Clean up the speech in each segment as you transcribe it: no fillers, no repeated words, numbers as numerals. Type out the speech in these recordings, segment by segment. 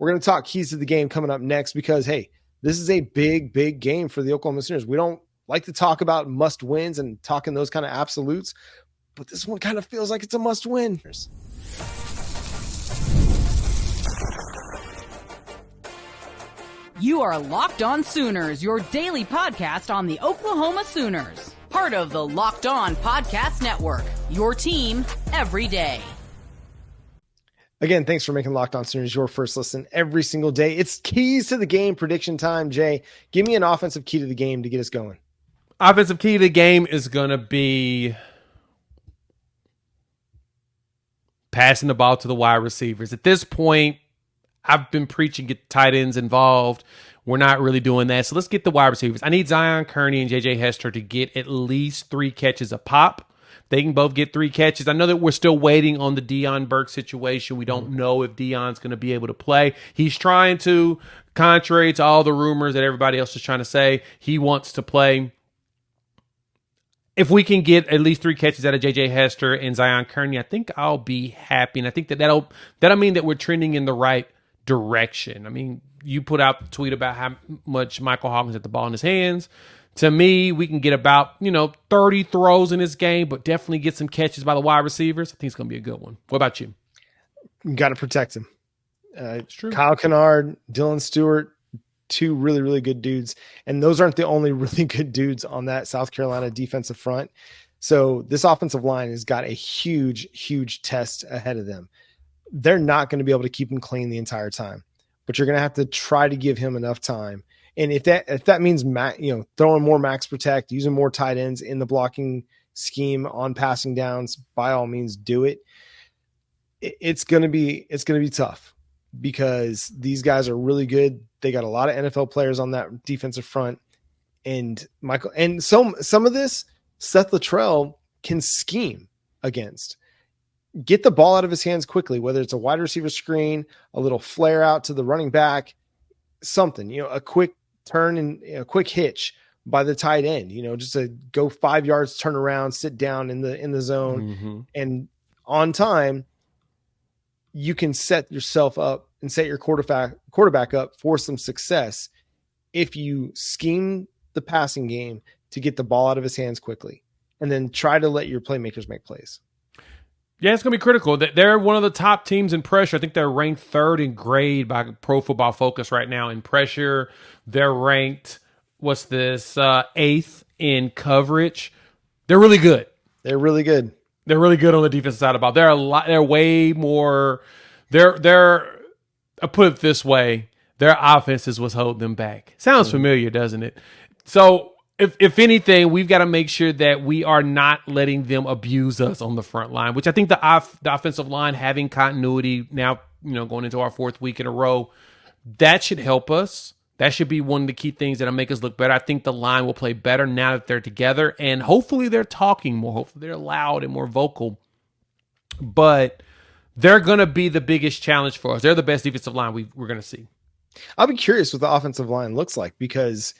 We're going to talk keys to the game coming up next because, hey, this is a big, big game for the Oklahoma Sooners. We don't like to talk about must wins and talking those kind of absolutes, but this one kind of feels like it's a must win. You are Locked On Sooners, your daily podcast on the Oklahoma Sooners. Part of the Locked On Podcast Network, your team every day. Again, thanks for making Locked On Sooners your first listen every single day. It's keys to the game prediction time. Jay, give me an offensive key to the game to get us going. Offensive key to the game is going to be passing the ball to the wide receivers. At this point, I've been preaching get tight ends involved. We're not really doing that. So let's get the wide receivers. I need Zion Kearney and J.J. Hester to get at least 3 catches a pop. They can both get 3 catches. I know that we're still waiting on the Deion Burke situation. We don't know if Deion's going to be able to play. He's trying to, contrary to all the rumors that everybody else is trying to say, he wants to play. If we can get at least 3 catches out of J.J. Hester and Zion Kearney, I think I'll be happy. And I think that'll mean that we're trending in the right direction. I mean, you put out the tweet about how much Michael Hawkins had the ball in his hands. To me, we can get about, 30 throws in this game, but definitely get some catches by the wide receivers. I think it's going to be a good one. What about you? You got to protect him. It's true. Kyle Kennard, Dylan Stewart, 2 really, really good dudes. And those aren't the only really good dudes on that South Carolina defensive front. So this offensive line has got a huge, huge test ahead of them. They're not going to be able to keep him clean the entire time, but you're going to have to try to give him enough time. And if that means throwing more max protect, using more tight ends in the blocking scheme on passing downs, by all means do it. It's going to be tough because these guys are really good. They got a lot of NFL players on that defensive front, and Michael and some of this Seth Littrell can scheme against. Get the ball out of his hands quickly, whether it's a wide receiver screen, a little flare out to the running back, something, a quick turn and a quick hitch by the tight end, just to go 5 yards, turn around, sit down in the zone, and on time, you can set yourself up and set your quarterback up for some success if you scheme the passing game to get the ball out of his hands quickly, and then try to let your playmakers make plays. Yeah, it's going to be critical. They're one of the top teams in pressure. I think they're ranked 3rd in grade by Pro Football Focus right now in pressure. They're ranked, 8th in coverage. They're really good. They're really good. They're really good on the defensive side of the ball. They're way more. I'll put it this way: their offense is what's holding them back. Sounds familiar, doesn't it? So, if anything, we've got to make sure that we are not letting them abuse us on the front line, which I think the offensive line having continuity now, going into our 4th week in a row, that should help us. That should be one of the key things that'll make us look better. I think the line will play better now that they're together, and hopefully they're talking more. Hopefully they're loud and more vocal. But they're going to be the biggest challenge for us. They're the best defensive line we're going to see. I'll be curious what the offensive line looks like because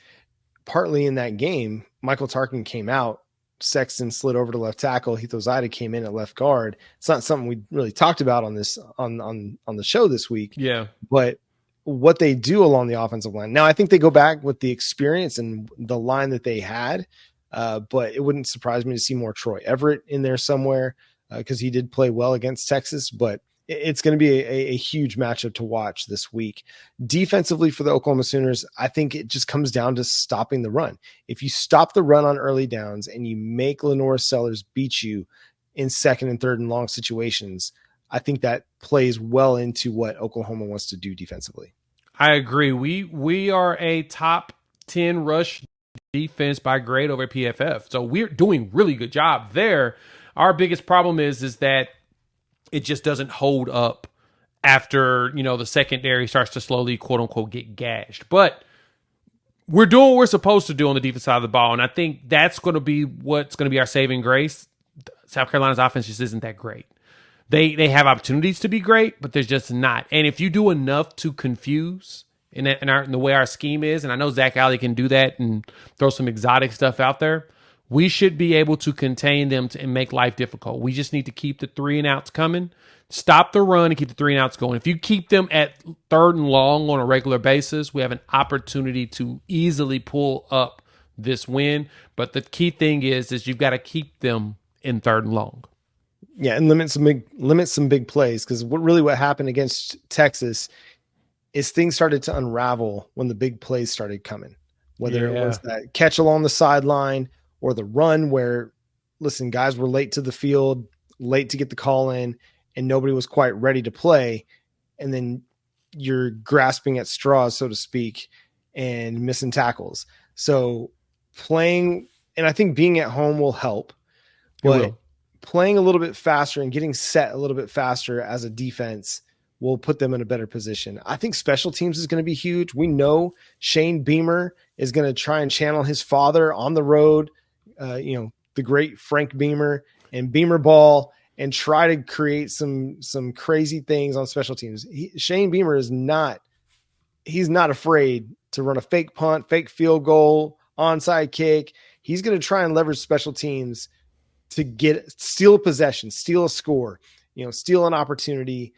partly in that game, Michael Tarkin came out, Sexton slid over to left tackle, Heath Ozida came in at left guard. It's not something we really talked about on this on the show this week. Yeah. But what they do along the offensive line. Now, I think they go back with the experience and the line that they had, but it wouldn't surprise me to see more Troy Everett in there somewhere because he did play well against Texas, but it's going to be a huge matchup to watch this week. Defensively for the Oklahoma Sooners, I think it just comes down to stopping the run. If you stop the run on early downs and you make Lenore Sellers beat you in 2nd and 3rd and long situations, I think that plays well into what Oklahoma wants to do defensively. I agree. We are a top 10 rush defense by grade over PFF. So we're doing really good job there. Our biggest problem is that it just doesn't hold up after, the secondary starts to slowly, quote unquote, get gashed. But we're doing what we're supposed to do on the defense side of the ball. And I think that's going to be what's going to be our saving grace. South Carolina's offense just isn't that great. They have opportunities to be great, but there's just not. And if you do enough to confuse in the way our scheme is, and I know Zach Alley can do that and throw some exotic stuff out there, we should be able to contain them and make life difficult. We just need to keep the 3 and outs coming Stop the run and keep the 3 and outs going. If you keep them at 3rd and long on a regular basis, we have an opportunity to easily pull up this win. But the key thing is you've got to keep them in 3rd and long. Yeah, and limit some big plays, because what happened against Texas is things started to unravel when the big plays started coming. Whether it was that catch along the sideline or the run where, listen, guys were late to the field, late to get the call in, and nobody was quite ready to play. And then you're grasping at straws, so to speak, and missing tackles. So playing, and I think being at home will help, but playing a little bit faster and getting set a little bit faster as a defense will put them in a better position. I think special teams is going to be huge. We know Shane Beamer is going to try and channel his father on the road, the great Frank Beamer and Beamer ball, and try to create some crazy things on special teams. Shane Beamer he's not afraid to run a fake punt, fake field goal, onside kick. He's going to try and leverage special teams to steal a possession, steal a score, steal an opportunity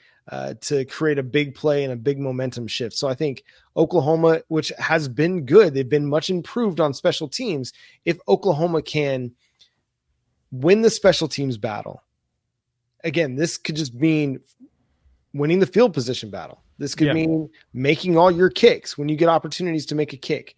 to create a big play and a big momentum shift. So I think Oklahoma, which has been good, they've been much improved on special teams. If Oklahoma can win the special teams battle, again, this could just mean winning the field position battle. This could mean making all your kicks when you get opportunities to make a kick,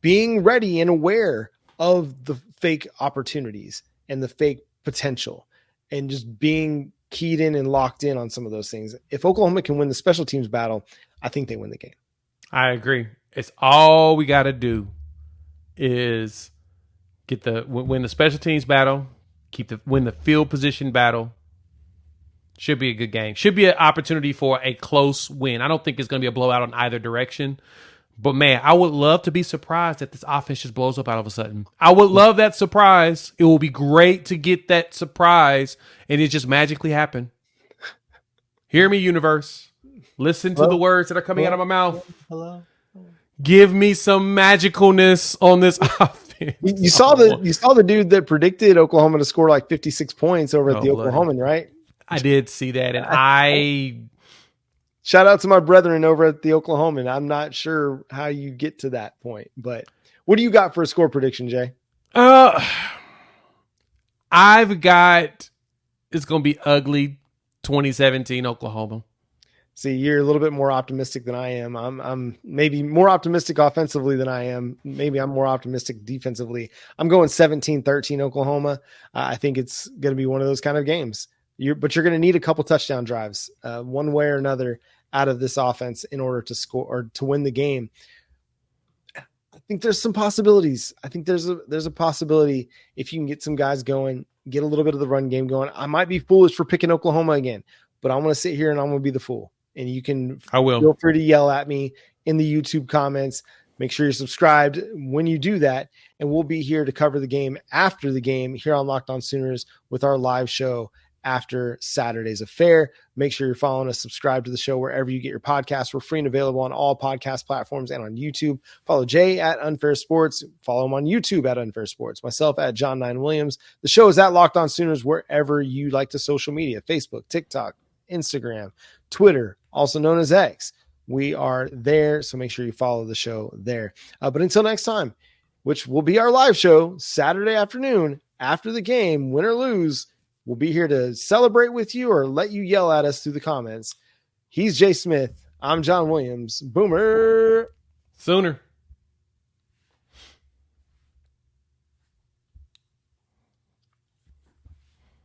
being ready and aware of the fake opportunities and the fake potential, and just being keyed in and locked in on some of those things. If Oklahoma can win the special teams battle, I think they win the game. I agree. It's all we got to do is win the special teams battle, win the field position battle. Should be a good game. Should be an opportunity for a close win. I don't think it's going to be a blowout on either direction. But, man, I would love to be surprised that this offense just blows up out of a sudden. I would love that surprise. It will be great to get that surprise, and it just magically happen. Hear me, universe. Listen to the words that are coming out of my mouth. Hello. Give me some magicalness on this offense. You saw the dude that predicted Oklahoma to score like 56 points over at the Oklahoman, right? I did see that, and I shout out to my brethren over at the Oklahoman. I'm not sure how you get to that point, but what do you got for a score prediction, Jay? I've got it's going to be ugly 2017 Oklahoma. See, you're a little bit more optimistic than I am. I'm maybe more optimistic offensively than I am. Maybe I'm more optimistic defensively. I'm going 17-13 Oklahoma. I think it's going to be one of those kind of games. But you're going to need a couple touchdown drives, one way or another, out of this offense in order to score or to win the game. I think there's some possibilities. I think there's a possibility if you can get some guys going, get a little bit of the run game going. I might be foolish for picking Oklahoma again, but I'm going to sit here and I'm going to be the fool. And you can feel free to yell at me in the YouTube comments. Make sure you're subscribed when you do that. And we'll be here to cover the game after the game here on Locked On Sooners with our live show after Saturday's affair. Make sure you're following us, subscribe to the show wherever you get your podcasts. We're free and available on all podcast platforms and on YouTube. Follow Jay at Unfair Sports. Follow him on YouTube at Unfair Sports. Myself at John 9 Williams. The show is at Locked On Sooners wherever you like to social media, Facebook, TikTok, Instagram, Twitter, also known as X. We are there, so make sure you follow the show there. But until next time, which will be our live show Saturday afternoon after the game, win or lose, we'll be here to celebrate with you or let you yell at us through the comments. He's Jay Smith. I'm John Williams. Boomer. Sooner.